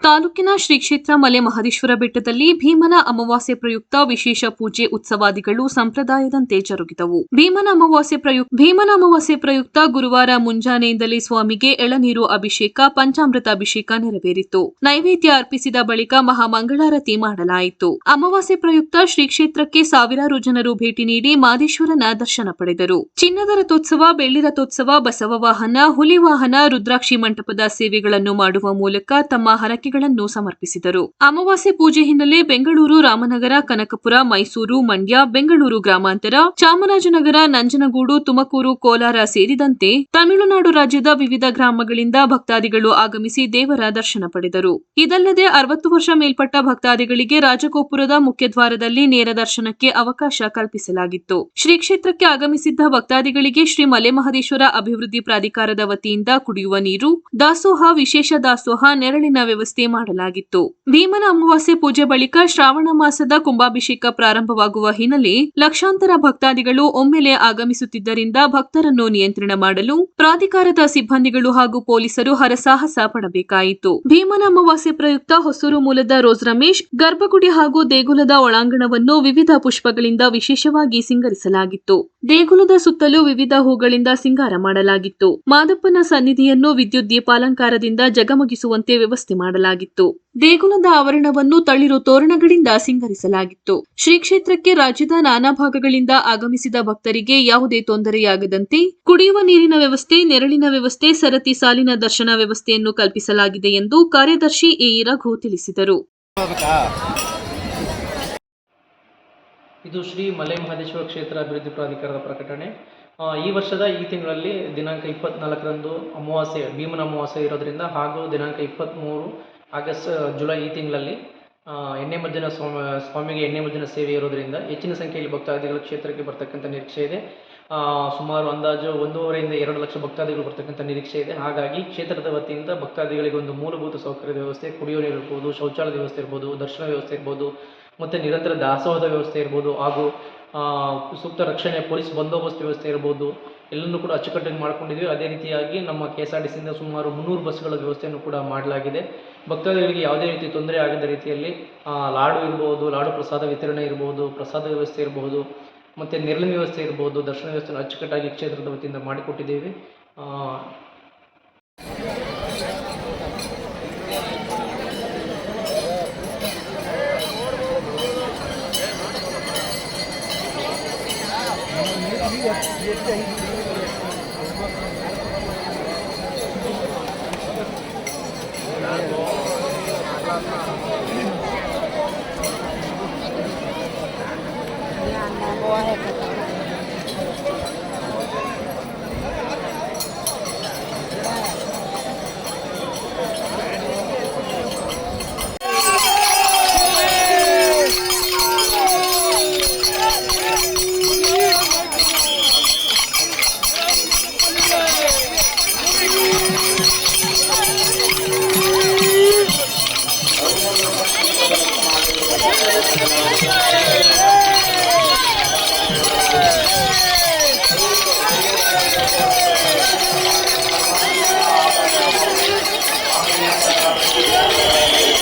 ತಾಲೂಕಿನ ಶ್ರೀ ಕ್ಷೇತ್ರ ಮಲೆ ಮಹದೇಶ್ವರ ಬೆಟ್ಟದಲ್ಲಿ ಭೀಮನ ಅಮಾವಾಸ್ಯೆ ಪ್ರಯುಕ್ತ ವಿಶೇಷ ಪೂಜೆ ಉತ್ಸವಾದಿಗಳು ಸಂಪ್ರದಾಯದಂತೆ ಜರುಗಿದವು. ಭೀಮನ ಅಮಾವಾಸ್ಯೆ ಪ್ರಯುಕ್ತ ಗುರುವಾರ ಮುಂಜಾನೆಯಿಂದಲೇ ಸ್ವಾಮಿಗೆ ಎಳನೀರು ಅಭಿಷೇಕ, ಪಂಚಾಮೃತ ಅಭಿಷೇಕ ನೆರವೇರಿತು. ನೈವೇದ್ಯ ಅರ್ಪಿಸಿದ ಬಳಿಕ ಮಹಾಮಂಗಳಾರತಿ ಮಾಡಲಾಯಿತು. ಅಮಾವಾಸ್ಯೆ ಪ್ರಯುಕ್ತ ಶ್ರೀ ಕ್ಷೇತ್ರಕ್ಕೆ ಸಾವಿರಾರು ಜನರು ಭೇಟಿ ನೀಡಿ ಮಾದೇಶ್ವರನ ದರ್ಶನ ಪಡೆದರು. ಚಿನ್ನದ ರಥೋತ್ಸವ, ಬೆಳ್ಳಿ ರಥೋತ್ಸವ, ಬಸವ ವಾಹನ, ಹುಲಿ ವಾಹನ, ರುದ್ರಾಕ್ಷಿ ಮಂಟಪದ ಸೇವೆಗಳನ್ನು ಮಾಡುವ ಮೂಲಕ ತಮ್ಮ ಹರಕೆಗಳನ್ನು ಸಮರ್ಪಿಸಿದರು. ಅಮಾವಾಸ್ಯೆ ಪೂಜೆ ಹಿನ್ನೆಲೆ ಬೆಂಗಳೂರು, ರಾಮನಗರ, ಕನಕಪುರ, ಮೈಸೂರು, ಮಂಡ್ಯ, ಬೆಂಗಳೂರು ಗ್ರಾಮಾಂತರ, ಚಾಮರಾಜನಗರ, ನಂಜನಗೂಡು, ತುಮಕೂರು, ಕೋಲಾರ ಸೇರಿದಂತೆ ತಮಿಳುನಾಡು ರಾಜ್ಯದ ವಿವಿಧ ಗ್ರಾಮಗಳಿಂದ ಭಕ್ತಾದಿಗಳು ಆಗಮಿಸಿ ದೇವರ ದರ್ಶನ ಪಡೆದರು. ಇದಲ್ಲದೆ 60 ವರ್ಷ ಮೇಲ್ಪಟ್ಟ ಭಕ್ತಾದಿಗಳಿಗೆ ರಾಜಗೋಪುರದ ಮುಖ್ಯದ್ವಾರದಲ್ಲಿ ನೇರ ದರ್ಶನಕ್ಕೆ ಅವಕಾಶ ಕಲ್ಪಿಸಲಾಗಿತ್ತು. ಶ್ರೀ ಕ್ಷೇತ್ರಕ್ಕೆ ಆಗಮಿಸಿದ್ದ ಭಕ್ತಾದಿಗಳಿಗೆ ಶ್ರೀ ಮಲೆ ಮಹದೇಶ್ವರ ಅಭಿವೃದ್ಧಿ ಪ್ರಾಧಿಕಾರದ ವತಿಯಿಂದ ಕುಡಿಯುವ ನೀರು, ದಾಸೋಹ, ವಿಶೇಷ ದಾಸೋಹ, ನೆರಳಿನ ವ್ಯವಸ್ಥೆ ಮಾಡಲಾಗಿತ್ತು. ಭೀಮನ ಅಮಾವಾಸ್ಯೆ ಪೂಜೆ ಬಳಿಕ ಶ್ರಾವಣ ಮಾಸದ ಕುಂಭಾಭಿಷೇಕ ಪ್ರಾರಂಭವಾಗುವ ಹಿನ್ನೆಲೆ ಲಕ್ಷಾಂತರ ಭಕ್ತಾದಿಗಳು ಒಮ್ಮೆಲೆ ಆಗಮಿಸುತ್ತಿದ್ದರಿಂದ ಭಕ್ತರನ್ನು ನಿಯಂತ್ರಣ ಮಾಡಲು ಪ್ರಾಧಿಕಾರದ ಸಿಬ್ಬಂದಿಗಳು ಹಾಗೂ ಪೊಲೀಸರು ಹರಸಾಹಸ ಪಡಬೇಕಾಯಿತು. ಭೀಮನ ಅಮಾವಾಸ್ಯೆ ಪ್ರಯುಕ್ತ ಹೊಸೂರು ಮೂಲದ ರೋಸ್ ರಮೇಶ್ ಗರ್ಭಗುಡಿ ಹಾಗೂ ದೇಗುಲದ ಒಳಾಂಗಣವನ್ನು ವಿವಿಧ ಪುಷ್ಪಗಳಿಂದ ವಿಶೇಷವಾಗಿ ಸಿಂಗರಿಸಲಾಗಿತ್ತು. ದೇಗುಲದ ಸುತ್ತಲೂ ವಿವಿಧ ಹೂಗಳಿಂದ ಸಿಂಗಾರ ಮಾಡಲಾಗಿತ್ತು. ಮಾದಪ್ಪನ ಸನ್ನಿಧಿಯನ್ನು ವಿದ್ಯುತ್ ದೀಪಾಲಂಕಾರದಿಂದ ಜಗಮಗಿಸುವಂತೆ ವ್ಯವಸ್ಥೆ ಮಾಡಲಾಗಿತ್ತು. ದೇಗುಲದ ಆವರಣವನ್ನು ತಳಿರು ತೋರಣಗಳಿಂದ ಸಿಂಗರಿಸಲಾಗಿತ್ತು. ಶ್ರೀ ಕ್ಷೇತ್ರಕ್ಕೆ ರಾಜ್ಯದ ನಾನಾ ಭಾಗಗಳಿಂದ ಆಗಮಿಸಿದ ಭಕ್ತರಿಗೆ ಯಾವುದೇ ತೊಂದರೆಯಾಗದಂತೆ ಕುಡಿಯುವ ನೀರಿನ ವ್ಯವಸ್ಥೆ, ನೆರಳಿನ ವ್ಯವಸ್ಥೆ, ಸರತಿ ಸಾಲಿನ ದರ್ಶನ ವ್ಯವಸ್ಥೆಯನ್ನು ಕಲ್ಪಿಸಲಾಗಿದೆ ಎಂದು ಕಾರ್ಯದರ್ಶಿ ಎಇ ರಘು ತಿಳಿಸಿದರು. ಇದು ಶ್ರೀ ಮಲೆ ಮಹದೇಶ್ವರ ಕ್ಷೇತ್ರ ಅಭಿವೃದ್ಧಿ ಪ್ರಾಧಿಕಾರದ ಪ್ರಕಟಣೆ. ಈ ವರ್ಷದ ಈ ತಿಂಗಳಲ್ಲಿ ದಿನಾಂಕ 24ರಂದು ಅಮಾವಾಸ್ಯೆ, ಭೀಮನ ಅಮಾವಾಸ್ಯೆ ಇರೋದ್ರಿಂದ ಹಾಗೂ ದಿನಾಂಕ 23 ಆಗಸ್ಟ್ ಜುಲೈ ಈ ತಿಂಗಳಲ್ಲಿ ಎಣ್ಣೆ ಮಜ್ಜನ ಸ್ವಾಮಿಗೆ ಎಣ್ಣೆ ಮಜ್ಜನ ಸೇವೆ ಇರೋದರಿಂದ ಹೆಚ್ಚಿನ ಸಂಖ್ಯೆಯಲ್ಲಿ ಭಕ್ತಾದಿಗಳು ಕ್ಷೇತ್ರಕ್ಕೆ ಬರ್ತಕ್ಕಂಥ ನಿರೀಕ್ಷೆ ಇದೆ. ಸುಮಾರು ಅಂದಾಜು 1.5 ಇಂದ 2 ಲಕ್ಷ ಭಕ್ತಾದಿಗಳು ಬರ್ತಕ್ಕಂಥ ನಿರೀಕ್ಷೆ ಇದೆ. ಹಾಗಾಗಿ ಕ್ಷೇತ್ರದ ವತಿಯಿಂದ ಭಕ್ತಾದಿಗಳಿಗೆ ಒಂದು ಮೂಲಭೂತ ಸೌಕರ್ಯದ ವ್ಯವಸ್ಥೆ, ಕುಡಿಯುವ ನೀರು ಇರ್ಬೋದು, ಶೌಚಾಲಯದ ವ್ಯವಸ್ಥೆ ಇರ್ಬೋದು, ದರ್ಶನ ವ್ಯವಸ್ಥೆ ಇರ್ಬೋದು, ಮತ್ತು ನಿರಂತರ ದಾಸೋಹದ ವ್ಯವಸ್ಥೆ ಇರ್ಬೋದು, ಹಾಗೂ ಸೂಕ್ತ ರಕ್ಷಣೆ, ಪೊಲೀಸ್ ಬಂದೋಬಸ್ತ್ ವ್ಯವಸ್ಥೆ ಇರ್ಬೋದು, ಎಲ್ಲನೂ ಕೂಡ ಅಚ್ಚುಕಟ್ಟಾಗಿ ಮಾಡ್ಕೊಂಡಿದ್ವಿ. ಅದೇ ರೀತಿಯಾಗಿ ನಮ್ಮ KSRTCಯಿಂದ ಸುಮಾರು 300 ಬಸ್ಗಳ ವ್ಯವಸ್ಥೆಯನ್ನು ಕೂಡ ಮಾಡಲಾಗಿದೆ. ಭಕ್ತಾದಿಗಳಿಗೆ ಯಾವುದೇ ರೀತಿ ತೊಂದರೆ ಆಗದ ರೀತಿಯಲ್ಲಿ ಲಾಡು ಇರ್ಬೋದು, ಲಾಡು ಪ್ರಸಾದ ವಿತರಣೆ ಇರ್ಬೋದು, ಪ್ರಸಾದ ವ್ಯವಸ್ಥೆ ಇರ್ಬೋದು, ಮತ್ತು ನೆರಳಿನ ವ್ಯವಸ್ಥೆ ಇರ್ಬೋದು, ದರ್ಶನ ವ್ಯವಸ್ಥೆಯನ್ನು ಅಚ್ಚುಕಟ್ಟಾಗಿ ಕ್ಷೇತ್ರದ ವತಿಯಿಂದ ಮಾಡಿಕೊಟ್ಟಿದ್ದೇವೆ.